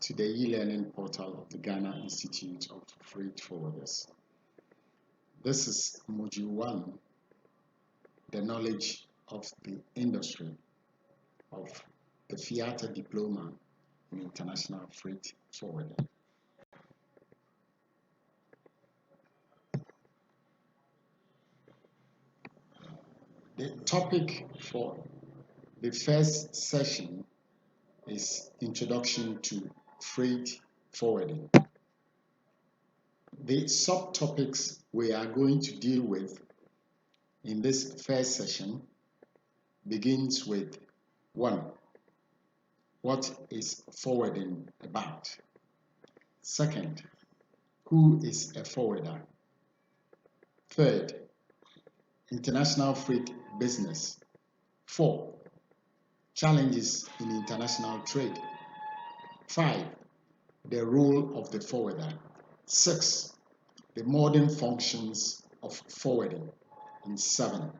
to the e-learning portal of the Ghana Institute of Freight Forwarders. This is Module 1, the knowledge of the industry of the Theatre Diploma in International Freight Forwarding. The topic for the first session is Introduction to Freight Forwarding. The subtopics we are going to deal with in this first session begins with 1. What is forwarding about? Second, who is a forwarder? Third, international freight business. 4, challenges in international trade. 5, the role of the forwarder. 6, the modern functions of forwarding. And 7,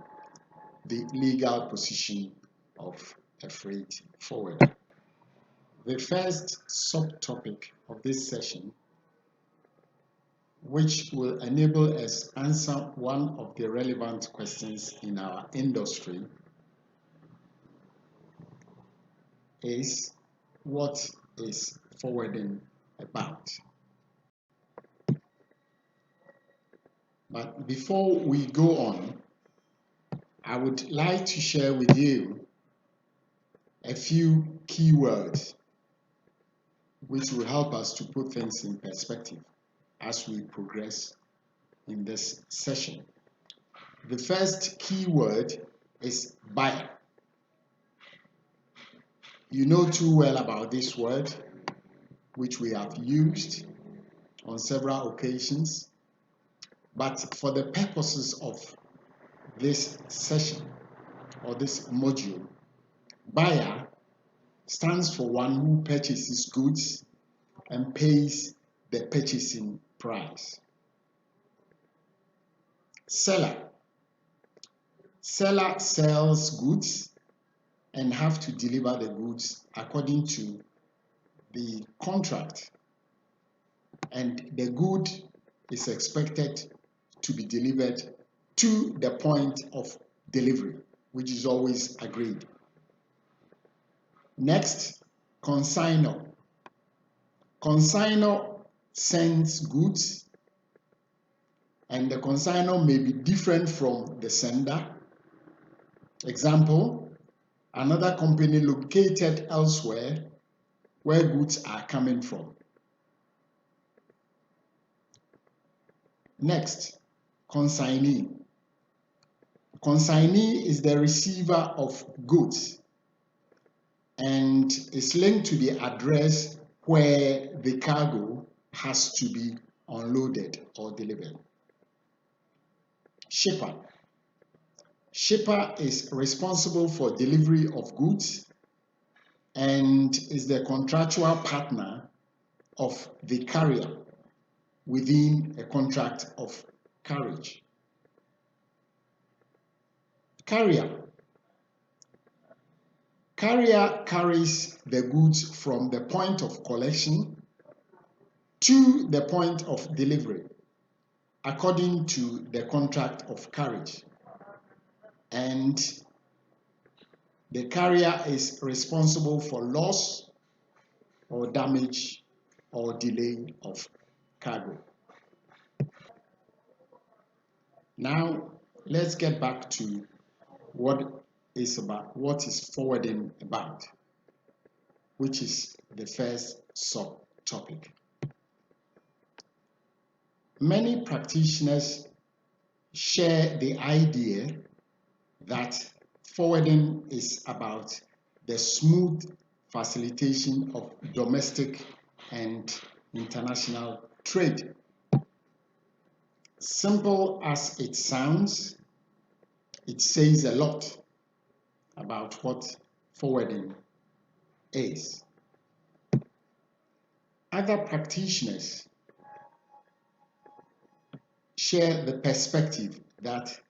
the legal position of a freight forwarder. The first subtopic of this session, which will enable us answer one of the relevant questions in our industry, is what is forwarding about? But before we go on, I would like to share with you a few keywords which will help us to put things in perspective as we progress in this session. The first keyword is buyer. You know too well about this word, which we have used on several occasions, but for the purposes of this session or this module, buyer stands for one who purchases goods and pays the purchasing price. Seller sells goods and have to deliver the goods according to the contract, and the good is expected to be delivered to the point of delivery, which is always agreed. Next, consignor. Consignor sends goods, and the consignor may be different from the sender. Example, another company located elsewhere where goods are coming from. Next, consignee. Consignee is the receiver of goods and is linked to the address where the cargo has to be unloaded or delivered. Shipper. Shipper is responsible for delivery of goods and is the contractual partner of the carrier within a contract of carriage. Carrier. Carrier carries the goods from the point of collection to the point of delivery according to the contract of carriage, and the carrier is responsible for loss or damage or delay of cargo. Now let's get back to what is forwarding about, which is the first subtopic. Many practitioners share the idea that forwarding is about the smooth facilitation of domestic and international trade. Simple as it sounds, it says a lot about what forwarding is. Other practitioners share the perspective that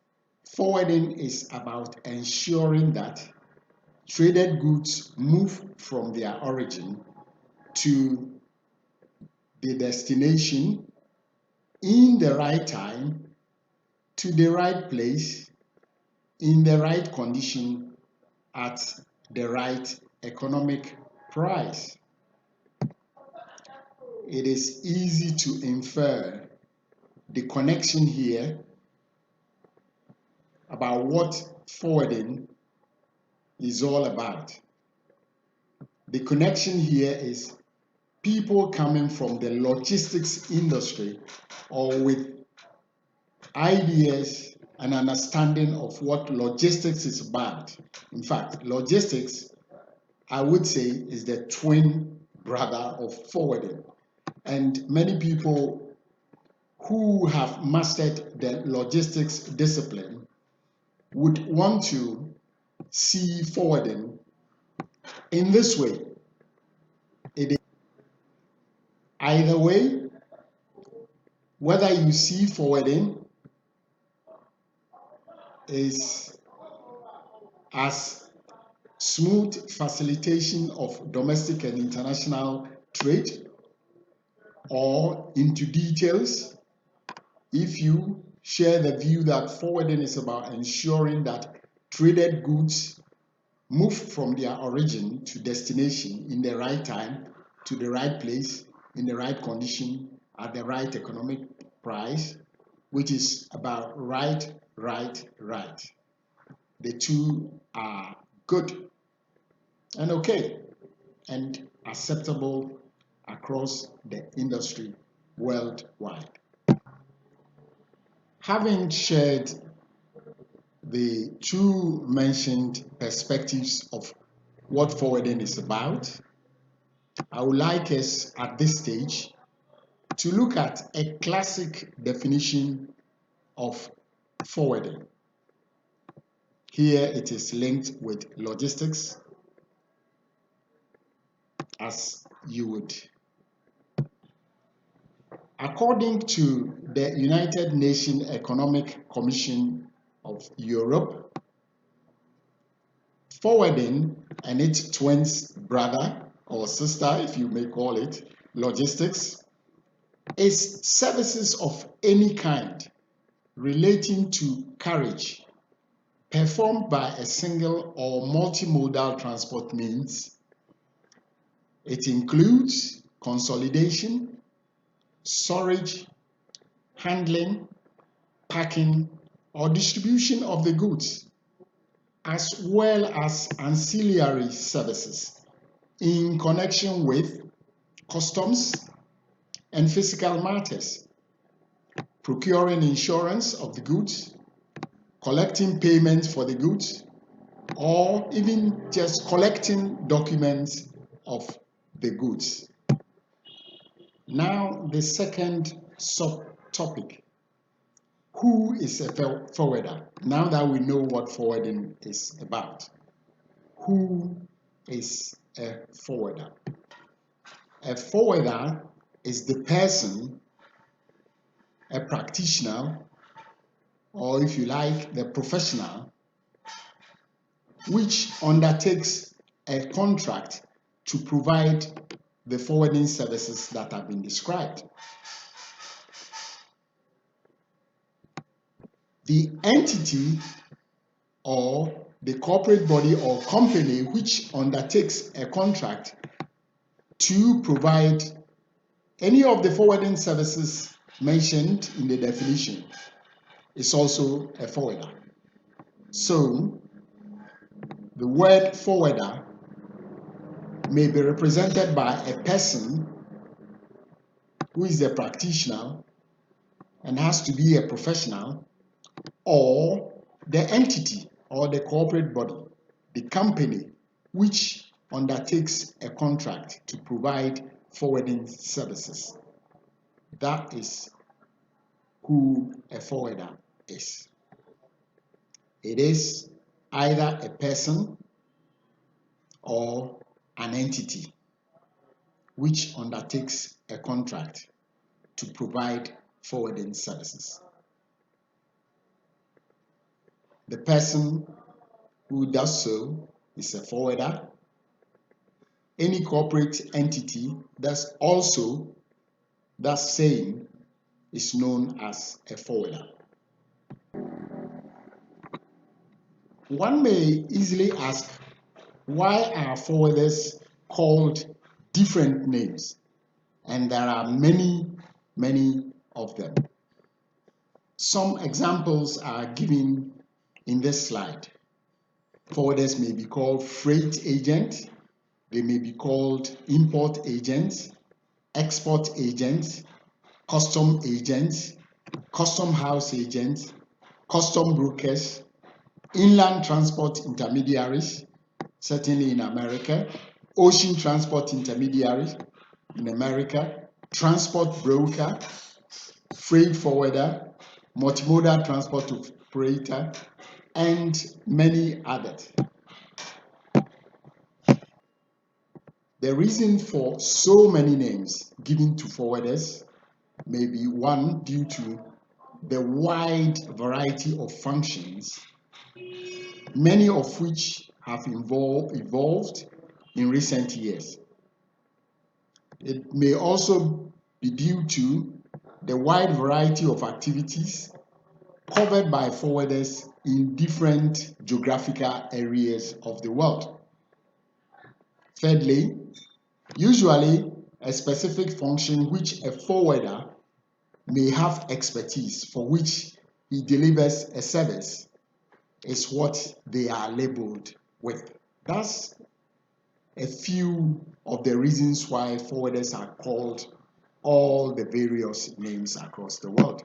forwarding is about ensuring that traded goods move from their origin to the destination in the right time, to the right place, in the right condition, at the right economic price. It is easy to infer the connection here about what forwarding is all about. The connection here is people coming from the logistics industry or with ideas and understanding of what logistics is about. In fact, logistics, I would say, is the twin brother of forwarding. And many people who have mastered the logistics discipline would want to see forwarding in this way. It is either way, whether you see forwarding is as smooth facilitation of domestic and international trade, or into details, if you share the view that forwarding is about ensuring that traded goods move from their origin to destination in the right time, to the right place, in the right condition, at the right economic price, which is about right. The two are good and okay and acceptable across the industry worldwide. Having shared the two mentioned perspectives of what forwarding is about, I would like us at this stage to look at a classic definition of forwarding. Here it is linked with logistics, as you would. According to the United Nations Economic Commission of Europe, forwarding and its twin brother or sister, if you may call it, logistics, is services of any kind relating to carriage performed by a single or multimodal transport means. It includes consolidation, storage, handling, packing, or distribution of the goods, as well as ancillary services in connection with customs and physical matters, procuring insurance of the goods, collecting payments for the goods, or even just collecting documents of the goods. Now, the second subtopic. Who is a forwarder? Now that we know what forwarding is about, who is a forwarder? A forwarder is the person, a practitioner, or if you like, the professional, which undertakes a contract to provide the forwarding services that have been described. The entity or the corporate body or company which undertakes a contract to provide any of the forwarding services mentioned in the definition is also a forwarder. So, the word forwarder may be represented by a person who is a practitioner and has to be a professional, or the entity or the corporate body, the company which undertakes a contract to provide forwarding services. That is who a forwarder is. It is either a person or an entity which undertakes a contract to provide forwarding services. The person who does so is a forwarder. Any corporate entity does also that same is known as a forwarder. One may easily ask, why are forwarders called different names? And there are many of them. Some examples are given in this slide. Forwarders may be called freight agents, they may be called import agents, export agents, custom agents, custom house agents, custom brokers, inland transport intermediaries, certainly in America, ocean transport intermediaries in America, transport broker, freight forwarder, multimodal transport operator, and many others. The reason for so many names given to forwarders may be one, due to the wide variety of functions, many of which have evolved in recent years. It may also be due to the wide variety of activities covered by forwarders in different geographical areas of the world. Thirdly, usually a specific function which a forwarder may have expertise for, which he delivers a service, is what they are labeled with. That's a few of the reasons why forwarders are called all the various names across the world.